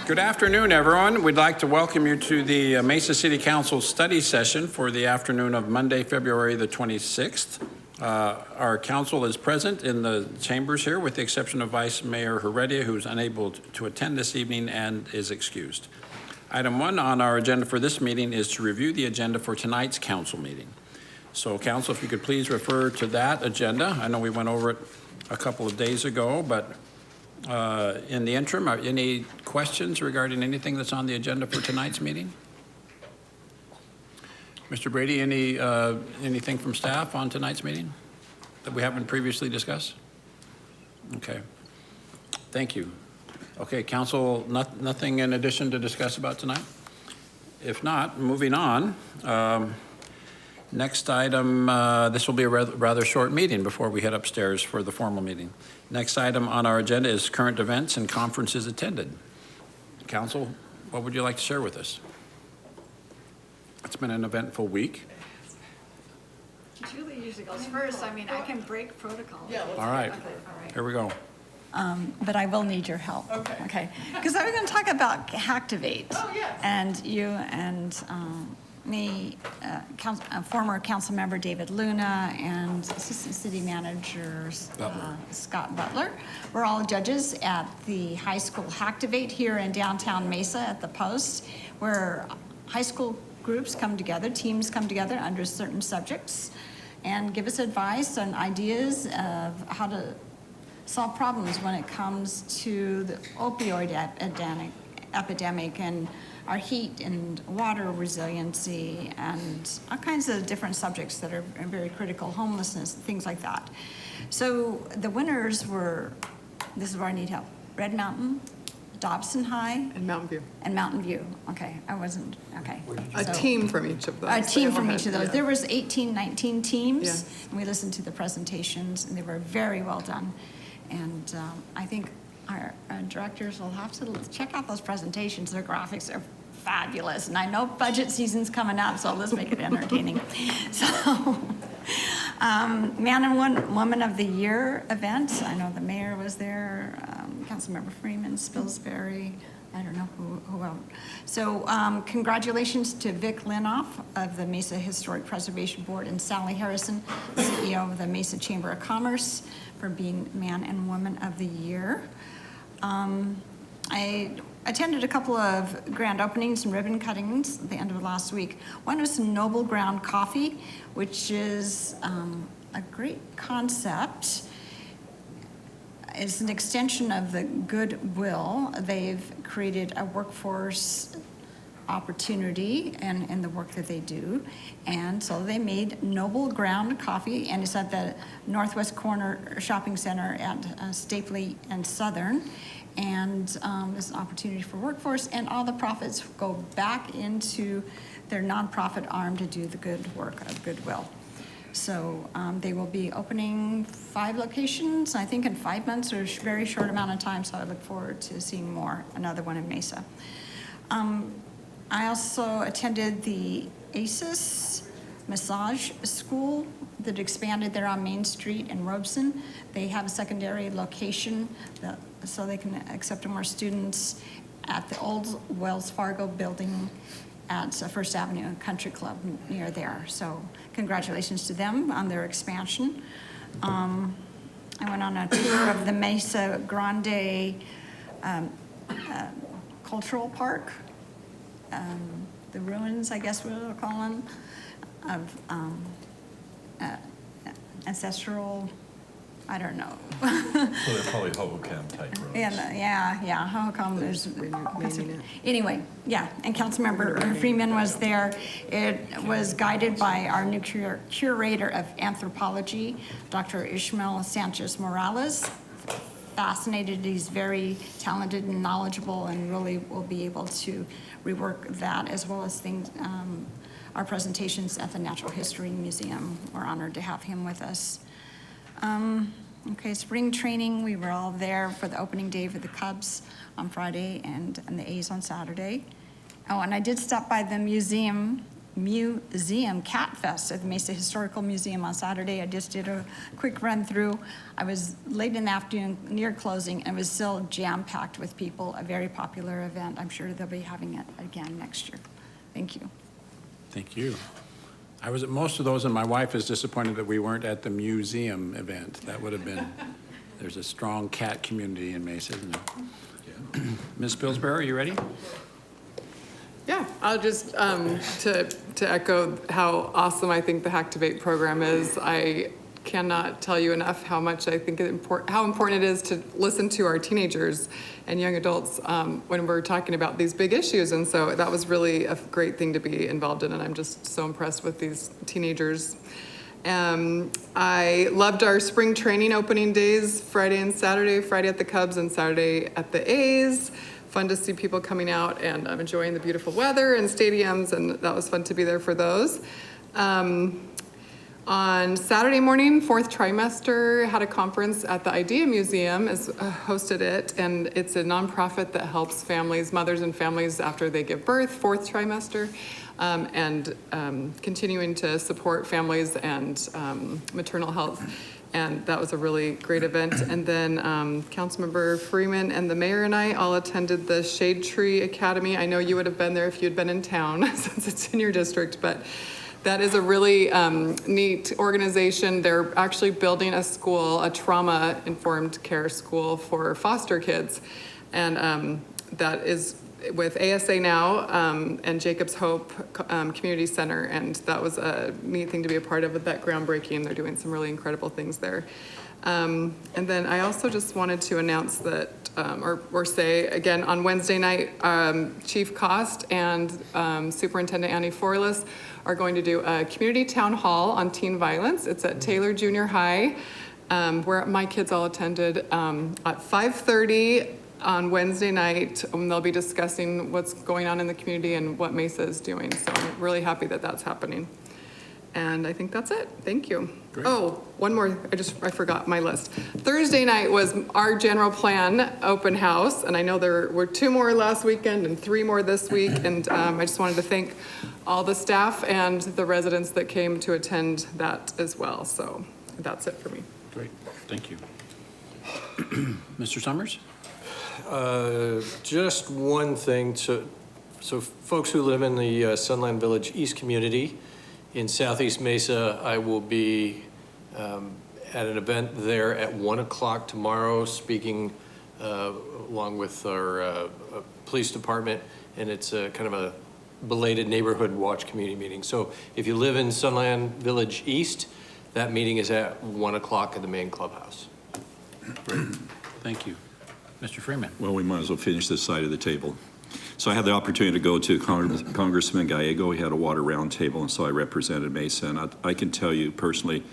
Good afternoon, everyone. We'd like to welcome you to the Mesa City Council study session for the afternoon of Monday, February the 26th. Our council is present in the chambers here with the exception of Vice Mayor Heredia, who's unable to attend this evening and is excused. Item 1 on our agenda for this meeting is to review the agenda for tonight's council meeting. So council, if you could please refer to that agenda. I know we went over it a couple of days ago, but in the interim, are any questions regarding anything that's on the agenda for tonight's meeting? Mr. Brady, anything from staff on tonight's meeting that we haven't previously discussed? Okay, thank you. Okay, council, nothing in addition to discuss about tonight? If not, moving on. Next item, this will be a rather short meeting before we head upstairs for the formal meeting. Next item on our agenda is current events and conferences attended. Council, what would you like to share with us? It's been an eventful week. Julie usually goes first. I mean, I can break protocol. Yeah. All right, here we go. But I will need your help. Okay. Because I was going to talk about Hacktivate. Oh, yes. And you and me, former council member David Luna, and Assistant City Manager Scott Butler. We're all judges at the high school Hacktivate here in downtown Mesa at the Post, where high school groups come together, teams come together under certain subjects and give us advice and ideas of how to solve problems when it comes to the opioid epidemic and our heat and water resiliency and all kinds of different subjects that are very critical, homelessness, things like that. So the winners were, this is where I need help, Red Mountain, Dobson High. And Mountain View. And Mountain View, okay, I wasn't, okay. A team from each of those. A team from each of those. Yeah. There was 18, 19 teams. Yes. And we listened to the presentations and they were very well done. And I think our directors will have to check out those presentations. Their graphics are fabulous. And I know budget season's coming up, so let's make it entertaining. So, Man and Woman of the Year event. I know the mayor was there, Councilmember Freeman, Spilsbury, I don't know who else. So congratulations to Vic Linoff of the Mesa Historic Preservation Board and Sally Harrison, CEO of the Mesa Chamber of Commerce, for being Man and Woman of the Year. I attended a couple of grand openings and ribbon cuttings at the end of last week. One was Noble Ground Coffee, which is a great concept. It's an extension of the Goodwill. They've created a workforce opportunity in the work that they do. And so they made Noble Ground Coffee, and it's at the Northwest Corner Shopping Center at Stapley and Southern. And it's an opportunity for workforce, and all the profits go back into their nonprofit arm to do the good work of Goodwill. So they will be opening 5 locations, I think in 5 months or a very short amount of time, so I look forward to seeing more, another one in Mesa. I also attended the ACES massage school that expanded there on Main Street in Robeson. They have a secondary location so they can accept more students at the old Wells Fargo building at First Avenue Country Club near there. So congratulations to them on their expansion. I went on a tour of the Mesa Grande Cultural Park, the ruins, I guess we'll call them, of ancestral, I don't know. So they're probably Hohokam type roads. Yeah, Hohokam is, anyway, yeah, and Councilmember Freeman was there. It was guided by our new curator of anthropology, Dr. Ishmael Sanchez Morales. Fascinated, he's very talented and knowledgeable and really will be able to rework that as well as things, our presentations at the Natural History Museum. We're honored to have him with us. Okay, spring training, we were all there for the opening day for the Cubs on Friday and the A's on Saturday. Oh, and I did stop by the museum Museum Cat Fest at the Mesa Historical Museum on Saturday. I just did a quick run through. I was late in the afternoon, near closing, and it was still jam-packed with people. A very popular event. I'm sure they'll be having it again next year. Thank you. Thank you. I was at most of those, and my wife is disappointed that we weren't at the museum event. That would have been, there's a strong cat community in Mesa, isn't there? Ms. Pillsbury, are you ready? Yeah, I'll just, to echo how awesome I think the Hacktivate program is, I cannot tell you enough how much I think how important it is to listen to our teenagers and young adults when we're talking about these big issues. And so that was really a great thing to be involved in, and I'm just so impressed with these teenagers. I loved our spring training opening days, Friday and Saturday, Friday at the Cubs and Saturday at the A's. Fun to see people coming out and enjoying the beautiful weather and stadiums, and that was fun to be there for those. On Saturday morning, fourth trimester, had a conference at the Idea Museum, hosted it, and it's a nonprofit that helps families, mothers and families after they give birth, fourth trimester, and continuing to support families and maternal health. And that was a really great event. And then Councilmember Freeman and the mayor and I all attended the Shade Tree Academy. I know you would have been there if you'd been in town since it's in your district, but that is a really neat organization. They're actually building a school, a trauma-informed care school for foster kids. And that is with ASA Now and Jacob's Hope Community Center, and that was a neat thing to be a part of with that groundbreaking. They're doing some really incredible things there. And then I also just wanted to announce that, or say again, on Wednesday night, Chief Cost and Superintendent Annie Forlis are going to do a community town hall on teen violence. It's at Taylor Junior High, where my kids all attended, at 5:30 on Wednesday night. They'll be discussing what's going on in the community and what Mesa is doing. So I'm really happy that that's happening. And I think that's it. Thank you. Great. Oh, one more. I forgot my list. Thursday night was our general plan open house. And I know there were 2 more last weekend and 3 more this week. And I just wanted to thank all the staff and the residents that came to attend that as well. So that's it for me. Great, thank you. Mr. Summers? Just one thing. So folks who live in the Sunland Village East community in Southeast Mesa, I will be at an event there at 1 o'clock tomorrow, speaking along with our police department, and it's kind of a belated neighborhood watch community meeting. So if you live in Sunland Village East, that meeting is at 1 o'clock at the main clubhouse. Great, thank you. Mr. Freeman? Well, we might as well finish this side of the table. So I had the opportunity to go to Congressman Gallego. He had a water roundtable, and so I represented Mesa. And I can tell you personally,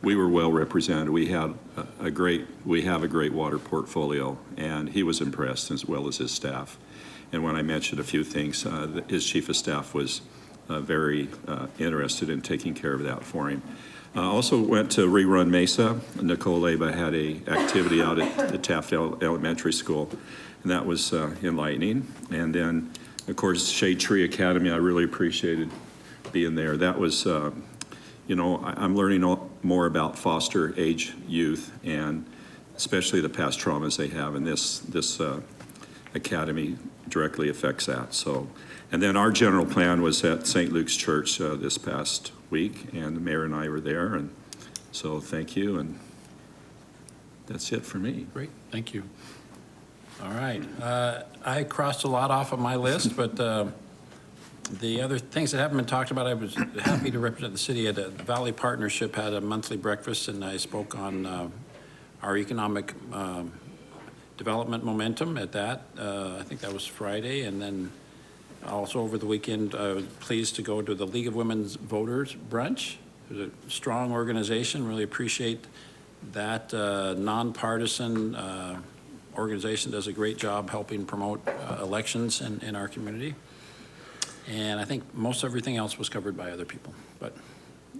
we were well represented. We have a great water portfolio, and he was impressed as well as his staff. And when I mentioned a few things, his chief of staff was very interested in taking care of that for him. Also went to Rerun Mesa. Nicole Leba had a activity out at the Taft Elementary School, and that was enlightening. And then, of course, Shade Tree Academy, I really appreciated being there. That was, I'm learning more about foster age youth, and especially the past traumas they have, and this academy directly affects that. So, and then our general plan was at St. Luke's Church this past week, and the mayor and I were there, and so thank you, and that's it for me. Great, thank you. All right, I crossed a lot off of my list, but the other things that haven't been talked about, I was happy to represent the city. The Valley Partnership had a monthly breakfast, and I spoke on our economic development momentum at that. I think that was Friday, and then also over the weekend, I was pleased to go to the League of Women's Voters brunch. It was a strong organization. Really appreciate that nonpartisan organization. Does a great job helping promote elections in our community. And I think most everything else was covered by other people. But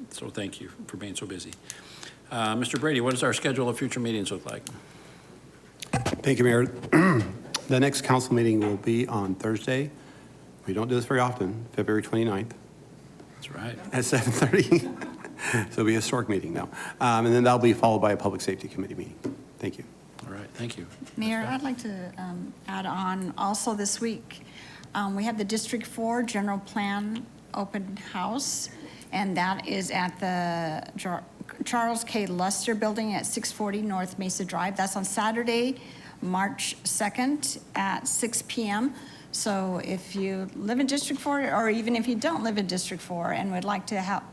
so thank you for being so busy. Mr. Brady, what does our schedule of future meetings look like? Thank you, Mayor. The next council meeting will be on Thursday. We don't do this very often, February 29th. That's right. at 7:30. So it'll be a historic meeting now. And then that'll be followed by a Public Safety Committee meeting. Thank you. All right, thank you. Mayor, I'd like to add on, also this week, we have the District 4 General Plan Open House, and that is at the Charles K. Luster Building at 640 North Mesa Drive. That's on Saturday, March 2nd at 6 p.m. So if you live in District 4, or even if you don't live in District 4 and would like to have,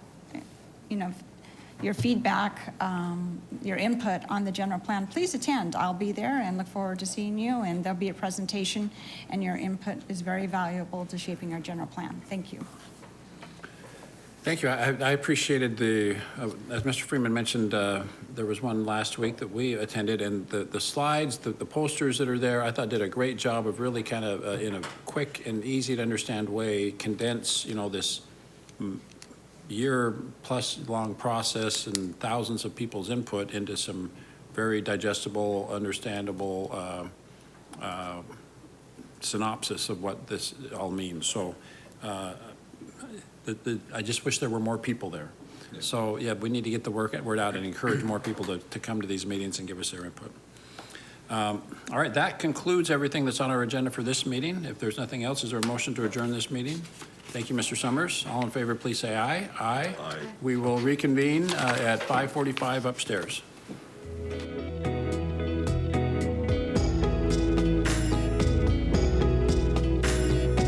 your feedback, your input on the general plan, please attend. I'll be there and look forward to seeing you, and there'll be a presentation, and your input is very valuable to shaping our general plan. Thank you. Thank you. I appreciated as Mr. Freeman mentioned, there was one last week that we attended, and the slides, the posters that are there, I thought did a great job of really kind of, in a quick and easy to understand way, condense, this year-plus long process and thousands of people's input into some very digestible, understandable synopsis of what this all means. So I just wish there were more people there. So, yeah, we need to get the word out and encourage more people to come to these meetings and give us their input. All right, that concludes everything that's on our agenda for this meeting. If there's nothing else, is there a motion to adjourn this meeting? Thank you, Mr. Summers. All in favor, please say aye. Aye. We will reconvene at 5:45 upstairs.